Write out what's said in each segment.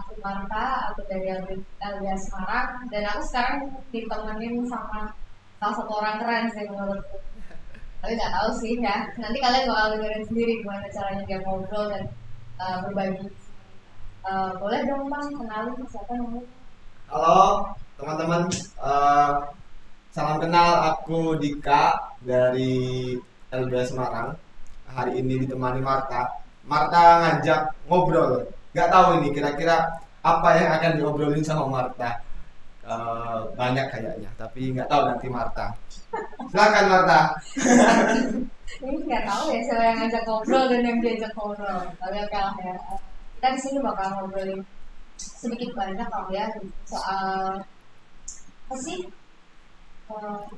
aku Marta, aku dari LBH Semarang, dan aku sekarang ditemenin sama salah satu orang keren sih menurutku. Tapi nggak tahu sih ya. Nanti kalian bakal dengerin sendiri gimana caranya dia ngobrol dan berbagi. Boleh dong Bang, kenalin siapa namanya? Halo teman-teman, salam kenal, aku Dika dari LBH Semarang. Hari ini ditemani Marta. Marta ngajak ngobrol. Gak tahu ini kira-kira apa yang akan diobrolin sama Marta. Banyak kayaknya, tapi nggak tahu nanti Marta. Silakan Marta. Ini nggak tahu ya siapa yang ngajak ngobrol dan yang diajak ngobrol. Tapi oke lah ya. Kita di sini bakal ngobrolin sedikit banyak kalau ya soal apa sih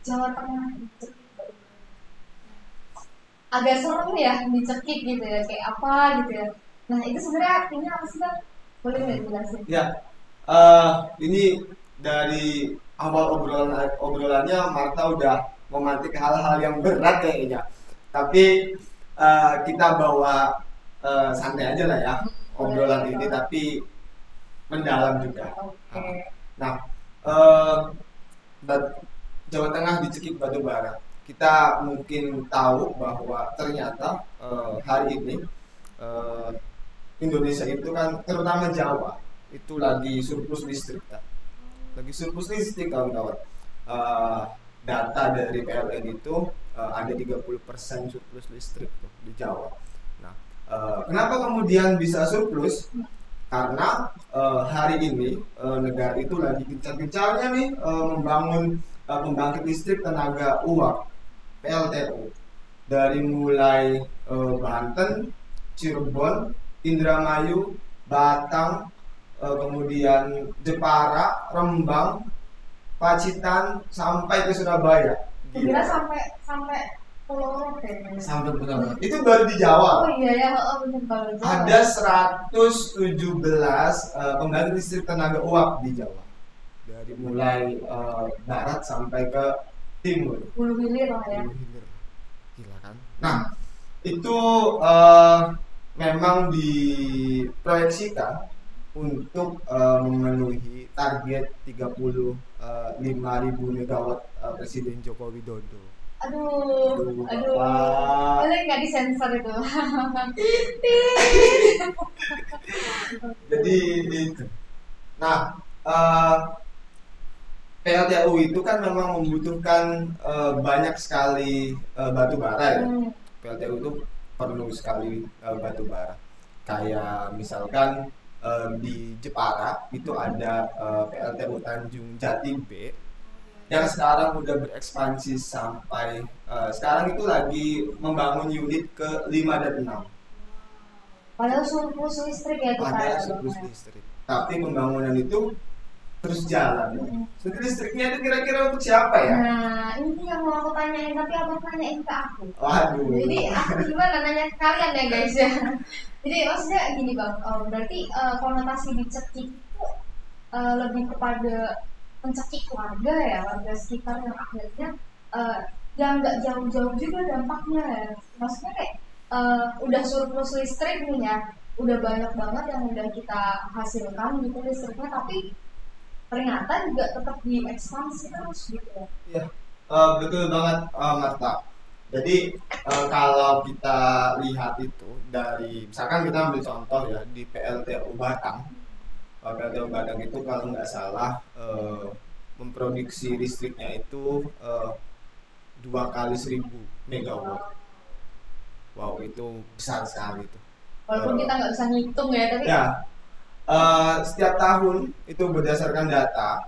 Jawa Tengah agak serem ya dicekik gitu ya kayak apa gitu ya. Nah itu sebenarnya artinya apa sih Bang? Boleh nggak dijelasin? Ya, ini dari awal obrolannya Marta udah memantik hal-hal yang berat kayaknya. Tapi kita bawa santai aja lah ya obrolan ini, tapi mendalam juga. Oke. Nah, eh, Jawa Tengah dicekik batu bara. Kita mungkin tahu bahwa ternyata hari ini eh, Indonesia itu kan, terutama Jawa, itu lagi surplus listrik kan? Lagi surplus listrik kawan-kawan. Eh, Data dari PLN itu ada 30% surplus listrik tuh di Jawa. Nah, kenapa kemudian bisa surplus? Karena hari ini negara itu lagi gencar-gencarnya nih membangun pembangkit listrik tenaga uap PLTU, dari mulai Banten, Cirebon, Indramayu, Batang, kemudian Jepara, Rembang, Pacitan, sampai ke Surabaya. Kira Gila. sampai sampai Pulau Rote ya. Sampai benar. Itu baru di Jawa. Oh iya ya, benar baru Jawa. Ada 117 pembangkit listrik tenaga uap di Jawa. Dari mulai barat sampai ke timur. Hulu hilir lah ya. Hulu hilir. Gila kan? Nah, itu memang diproyeksikan untuk memenuhi target 35.000 megawatt Presiden Joko Widodo. Aduh, Wah. boleh nggak disensor itu? Jadi itu. Nah, PLTU itu kan memang membutuhkan banyak sekali batu bara ya. PLTU itu perlu sekali batu bara. Kayak misalkan di Jepara itu ada PLTU Tanjung Jati B yang sekarang udah berekspansi sampai sekarang itu lagi membangun unit ke 5 dan 6. Padahal surplus listrik ya kita. Ada surplus listrik. Tapi pembangunan itu terus jalan. Surplus listriknya itu kira-kira untuk siapa ya? Nah, ini yang mau aku tanyain, tapi abang tanyain ke aku. Waduh. Jadi aku gimana nanya ke kalian ya guys ya. Jadi maksudnya gini bang, berarti konotasi dicekik itu lebih kepada mencekik warga ya, warga sekitar yang akhirnya yang nggak jauh-jauh juga dampaknya ya. Maksudnya kayak udah surplus listrik nih ya, udah banyak banget yang udah kita hasilkan gitu listriknya, tapi ternyata juga tetap diekspansi terus gitu ya. Iya, betul banget Marta. Jadi kalau kita lihat itu dari, misalkan kita ambil contoh ya di PLTU Batang. PLTU Batang itu kalau nggak salah memproduksi listriknya itu 2 kali 1.000 megawatt. Wow, itu besar sekali itu. Walaupun kita nggak bisa ngitung ya, tapi Ya, setiap tahun itu berdasarkan data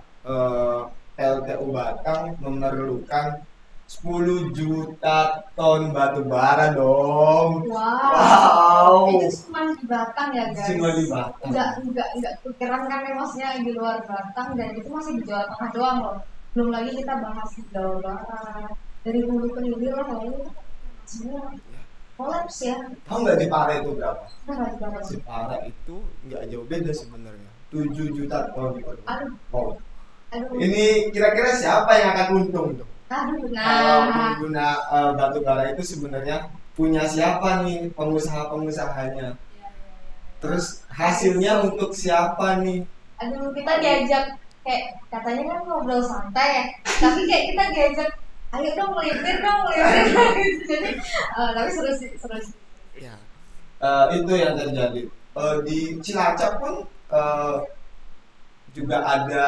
PLTU Batang memerlukan 10 juta ton batu bara dong. wow. Wow. Itu cuma di Batang ya guys. Cuma di Batang. Nggak pikiran kan ya, maksudnya di luar Batang, dan itu masih di Jawa Tengah doang loh. Belum lagi kita bahas di Jawa Barat, dari hulu ke hilir lah lalu semua kolaps ya. Tahu nggak Jepara itu berapa? Nah, di Barat. Jepara itu nggak jauh beda sebenarnya. 7 juta ton per Aduh, wow. aduh, Ini kira-kira siapa yang akan untung tuh? aduh, Kalau nah, pengguna batu bara itu sebenarnya punya siapa nih pengusaha-pengusahanya? Terus hasilnya untuk siapa nih? Aduh, kita diajak kayak katanya kan ngobrol santai ya, tapi kayak kita diajak ayo dong melipir gitu. Jadi tapi seru sih. Ya. Itu yang terjadi di Cilacap pun juga ada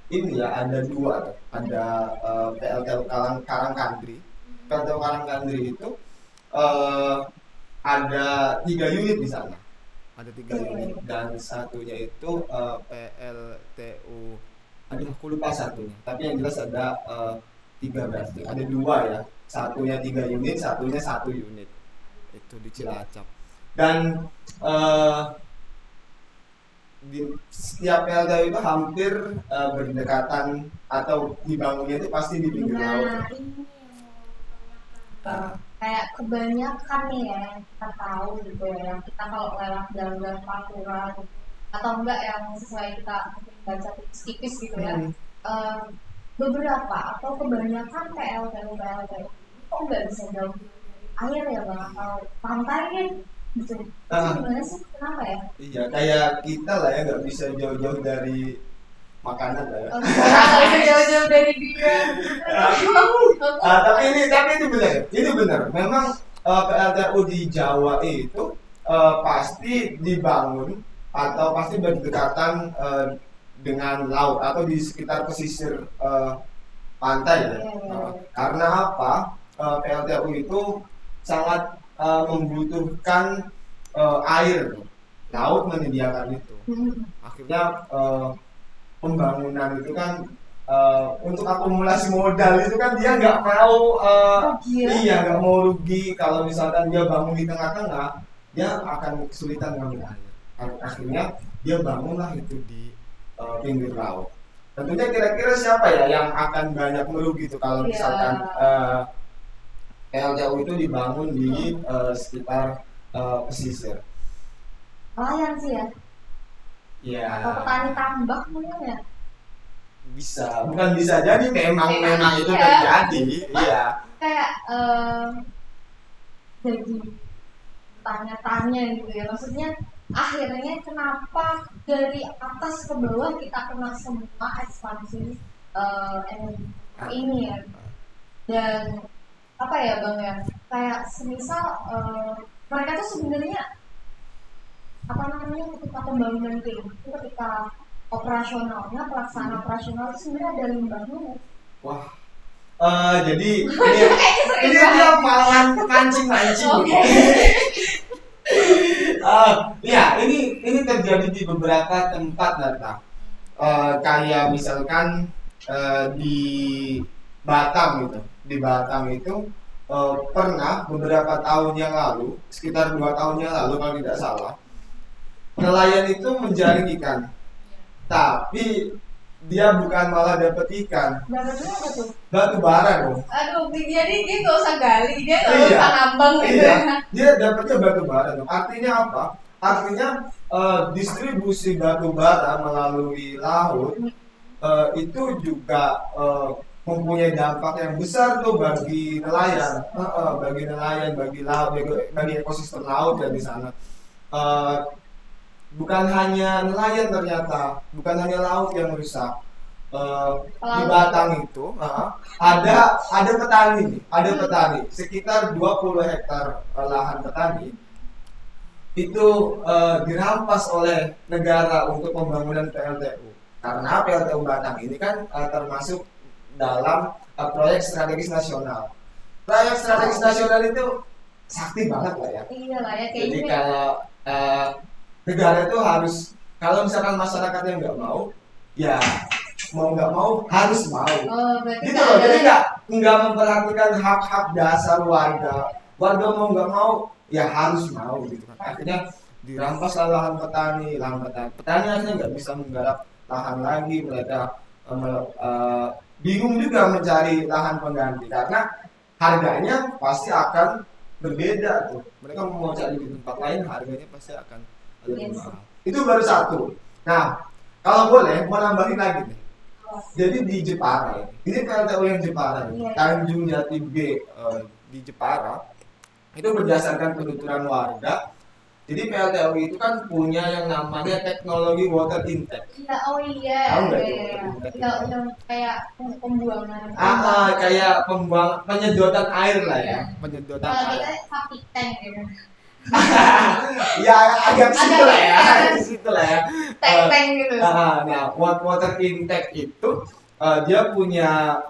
ini ya, ada dua tuh, ada PLTU Karangkandri. PLTU Karangkandri itu ada 3 unit di sana, ada 3 unit, dan satunya itu PLTU, aduh aku lupa satunya, tapi yang jelas ada 3, berarti ada 2 ya, satunya 3 unit, satunya 1 unit, itu di Cilacap. Dan di setiap PLTU itu hampir berdekatan atau dibangunnya itu pasti di pinggir laut. Kayak kebanyakan nih ya yang kita tahu gitu ya, yang kita kalau lewat jalan-jalan Pantura atau enggak yang sesuai kita baca tipis-tipis gitu ya, beberapa atau kebanyakan PLTU kok nggak bisa jauh dari air ya bang, atau pantai kan gitu. Gimana sih, kenapa ya? Iya, kayak kita lah ya, nggak bisa jauh-jauh dari makanan lah ya. Nggak bisa jauh-jauh dari dia. Tapi ini benar. Memang PLTU di Jawa itu pasti dibangun atau pasti berdekatan dengan laut atau di sekitar pesisir pantai ya. Karena apa? PLTU itu sangat membutuhkan air, laut menyediakan itu. Akhirnya pembangunan itu kan untuk akumulasi modal itu kan dia nggak mau nggak mau rugi. Kalau misalkan dia bangun di tengah-tengah, dia akan kesulitan ngambil air. Akhirnya dia bangunlah itu di pinggir laut. Tentunya kira-kira siapa ya yang akan banyak merugi itu kalau misalkan PLTU itu dibangun di sekitar pesisir. Nelayan sih ya. Iya. Atau petani tambak mungkin ya. Bisa, bukan bisa jadi, memang itu terjadi. Iya. Kayak jadi tanya-tanya gitu ya. Maksudnya akhirnya kenapa dari atas ke bawah kita kena semua ekspansi energi ini ya. Dan apa ya bang ya, kayak semisal mereka tuh sebenarnya apa namanya, ketika pembangunan itu ketika operasionalnya, pelaksanaan operasional itu sebenarnya ada limbahnya. Wah, jadi ini dia malah mancing. Ya, ini terjadi di beberapa tempat Nata. Kayak misalkan di Batam gitu. Di Batam itu pernah beberapa tahun yang lalu, sekitar 2 tahun yang lalu kalau tidak salah, nelayan itu menjaring ikan, tapi dia bukan malah dapat ikan. Dapatnya apa tuh? Batu bara dong. Aduh, jadi dia nggak usah gali, dia nggak usah nambang gitu. Dia dapatnya batu bara dong. Artinya apa? Artinya distribusi batu bara melalui laut itu juga mempunyai dampak yang besar tuh bagi nelayan, bagi laut, bagi ekosistem laut ya di sana. Bukan hanya nelayan ternyata, bukan hanya laut yang rusak. Di Batang itu ada petani sekitar 20 hektar lahan petani itu dirampas oleh negara untuk pembangunan PLTU. Karena PLTU Batang ini kan termasuk dalam proyek strategis nasional. Proyek strategis nasional itu sakti banget lah ya. Iya lah ya, kayak jadi ini. Kalau negara itu harus, kalau misalkan masyarakatnya nggak mau, ya mau nggak mau harus mau. Gitu loh. Jadi nggak memperhatikan hak-hak dasar warga. Warga mau nggak mau, ya harus mau gitu. Akhirnya dirampas lahan petani. Petani akhirnya nggak bisa menggarap lahan lagi. Mereka bingung juga mencari lahan pengganti karena harganya pasti akan berbeda tuh. Mereka mau cari di tempat lain, harganya pasti akan lebih mahal. Itu baru satu. Nah, kalau boleh mau nambahin lagi nih. Jadi di Jepara ini PLTU yang Jepara, Tanjung Jati B di Jepara itu berdasarkan penuturan warga Jadi PLTU itu kan punya yang namanya teknologi water intake. Iya, oh iya. Tahu nggak Iya, itu? iya. Water intake Iya, itu? udah kayak pembuangan. Kayak penyedotan air lah ya, penyedotan Kalau air. kita sapi tank gitu. Ya agak situ lah ya, Agak agak situ lah ya. Tank gitu. Nah, water intake itu dia punya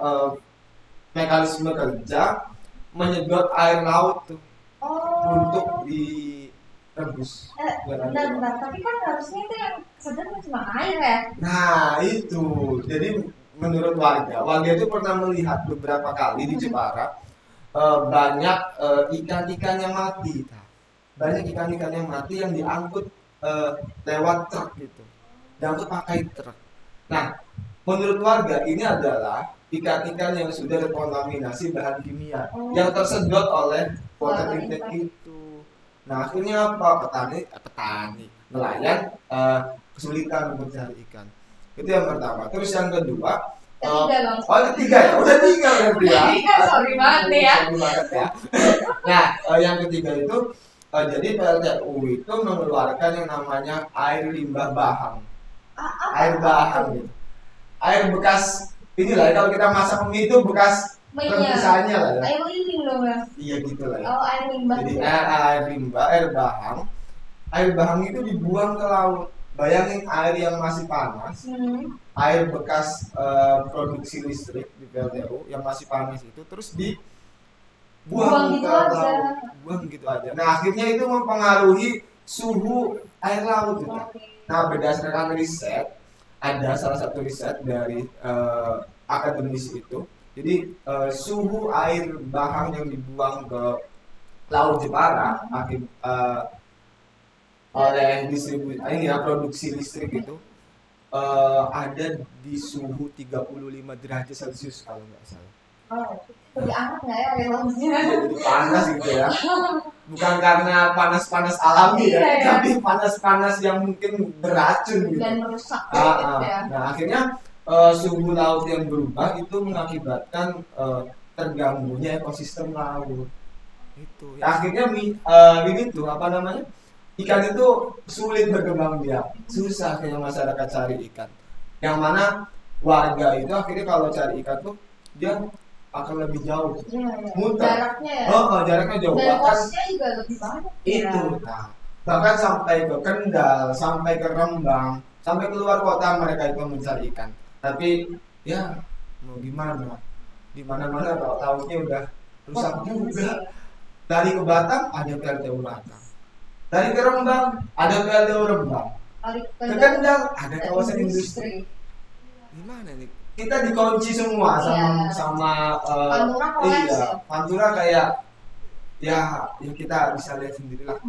mekanisme kerja menyedot air laut tuh Oh. untuk direbus. Benar. Tapi kan harusnya itu yang sebenarnya cuma air ya. Nah itu, jadi menurut warga itu pernah melihat beberapa kali di Jepara banyak ikan-ikan yang mati. Banyak ikan-ikan yang mati yang diangkut lewat truk gitu, diangkut pakai truk. Nah, menurut warga ini adalah ikan-ikan yang sudah terkontaminasi bahan kimia yang tersedot oleh water intake itu. Nah, akhirnya apa? Petani, nelayan kesulitan untuk cari ikan. Itu yang pertama. Terus yang kedua, ketiga ya, udah tiga berarti ya. Sorry banget nih ya. Sorry banget ya. Nah, yang ketiga itu jadi PLTU itu mengeluarkan yang namanya air limbah bahang. Air bahang gitu. Air bekas inilah kalau kita masak mie itu bekas rebusannya lah ya. Air limbing dong ya. Iya gitu lah ya. Oh, air limbah. Jadi air limbah, air bahang. Air bahang itu dibuang ke laut. Bayangin air yang masih panas, air bekas produksi listrik di PLTU yang masih panas itu terus dibuang gitu ke laut, buang gitu aja. Nah akhirnya itu mempengaruhi suhu air laut juga. Nah berdasarkan riset, ada salah satu riset dari akademisi itu, jadi suhu air bahang yang dibuang ke laut Jepara oleh produksi listrik itu ada di suhu 35 derajat Celcius kalau nggak salah. Oh, lebih hangat nggak ya air lautnya? Jadi panas gitu ya. Bukan karena panas-panas alami ya, tapi panas-panas yang mungkin beracun gitu. Dan merusak gitu ya. Nah akhirnya suhu laut yang berubah itu mengakibatkan terganggunya ekosistem laut. Itu. Ya, akhirnya ini tuh apa namanya? Ikan itu sulit berkembang biak, susah kayak masyarakat cari ikan. Yang mana warga itu akhirnya kalau cari ikan tuh dia akan lebih jauh, muter. Jaraknya ya. Jaraknya jauh. Dan Bahkan kosnya juga lebih banyak. Itu, nah, bahkan sampai ke Kendal, sampai ke Rembang, sampai keluar kota mereka itu mencari ikan. Tapi ya mau gimana? Di mana-mana lautnya udah rusak juga. Dari ke Batam ada PLTU Batam. Dari ke Rembang ada PLTU Rembang. Ke Kendal ada kawasan industri. Gimana nih? Kita dikunci semua sama Pantura kayak ya kita bisa lihat sendiri lah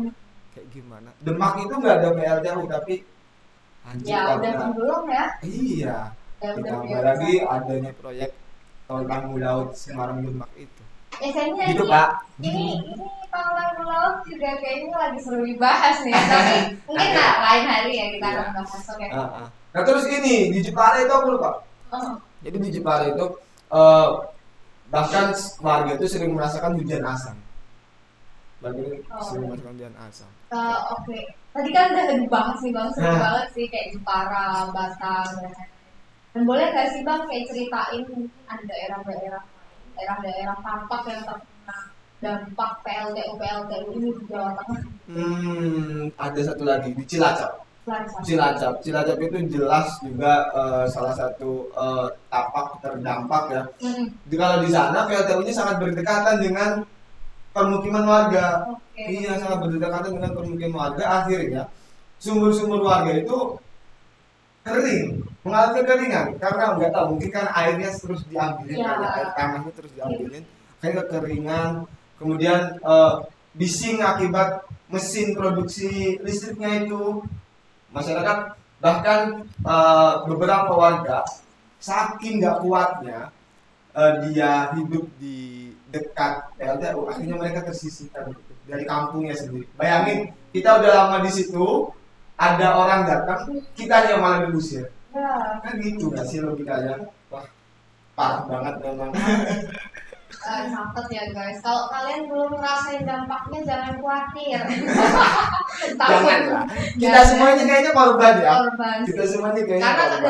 kayak gimana. Demak itu nggak ada PLTU tapi ya udah tenggelam ya. Iya. Ditambah lagi adanya proyek tol Tanggul Laut Semarang Demak itu. Kayaknya gitu Pak. Ini Tanggul Laut juga kayaknya lagi seru dibahas nih. Tapi mungkin lain hari ya kita akan bahas. Oke. Nah terus ini di Jepara itu apa lupa? Jadi di Jepara itu bahkan warga itu sering merasakan hujan asam. Sering merasakan hujan asam. Oke. Tadi kan udah dibahas nih Bang, seru banget sih kayak Jepara, Batam, dan boleh nggak sih Bang kayak ceritain mungkin ada daerah-daerah tampak yang terkena dampak PLTU ini di Jawa Tengah? Ada satu lagi di Cilacap. Cilacap itu jelas juga salah satu tapak terdampak ya. Kalau di sana PLTU-nya sangat berdekatan dengan permukiman warga. Iya, sangat berdekatan dengan permukiman warga. Akhirnya sumur-sumur warga itu kering, mengalami kekeringan karena nggak tahu mungkin kan airnya terus diambilin, air tanahnya terus diambilin, kayak kekeringan. Kemudian bising akibat mesin produksi listriknya itu. Masyarakat bahkan beberapa warga saking nggak kuatnya dia hidup di dekat PLTU, akhirnya mereka tersisihkan dari kampungnya sendiri. Bayangin kita udah lama di situ, ada orang datang, kita yang malah diusir. Kan gitu nggak sih logikanya? Wah parah banget memang. Catat ya guys, kalau kalian belum ngerasain dampaknya jangan khawatir. Jangan lah. Kita semuanya kayaknya korban ya. Korban. Kita semuanya kayaknya karena korban.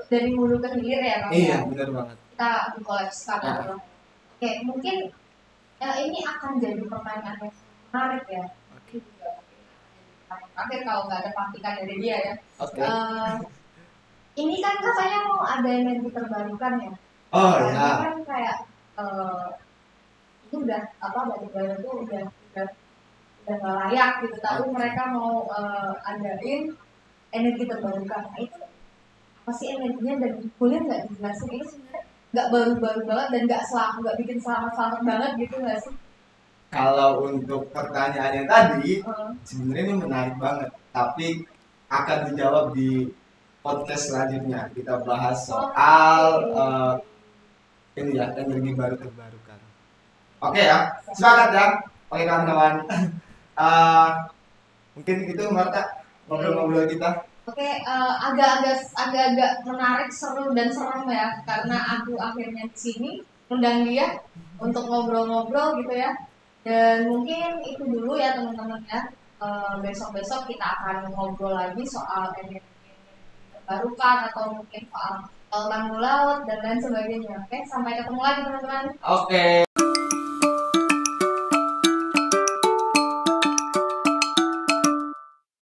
dari hulu ke hilir ya Kang. Iya, benar banget. Kita kolaps. Oke, mungkin ini akan jadi pertanyaan yang menarik ya. Oke. Akhir kalau nggak ada pastikan dari dia ya. Oke. Ini kan katanya mau ada energi terbarukan ya. Oh Karena ya. kan kayak itu udah batu bara itu udah nggak layak gitu. Tapi mereka mau adain energi terbarukan. Nah itu apa sih energinya dan boleh nggak dijelasin? Ini sebenarnya nggak baru-baru banget dan nggak bikin selamat banget gitu nggak sih? Kalau untuk pertanyaannya tadi, sebenarnya ini menarik banget. Tapi akan dijawab di podcast selanjutnya. Kita bahas soal ini ya, energi baru terbarukan. Oke ya, semangat ya, oke kawan-kawan. Mungkin itu Marta ngobrol-ngobrol kita. Oke, agak-agak menarik, seru dan serem ya, karena aku akhirnya di sini undang dia untuk ngobrol-ngobrol gitu ya. Dan mungkin itu dulu ya teman-teman ya. Besok-besok kita akan ngobrol lagi soal energi terbarukan atau mungkin soal tanggul laut dan lain sebagainya. Oke, sampai ketemu lagi teman-teman. Oke.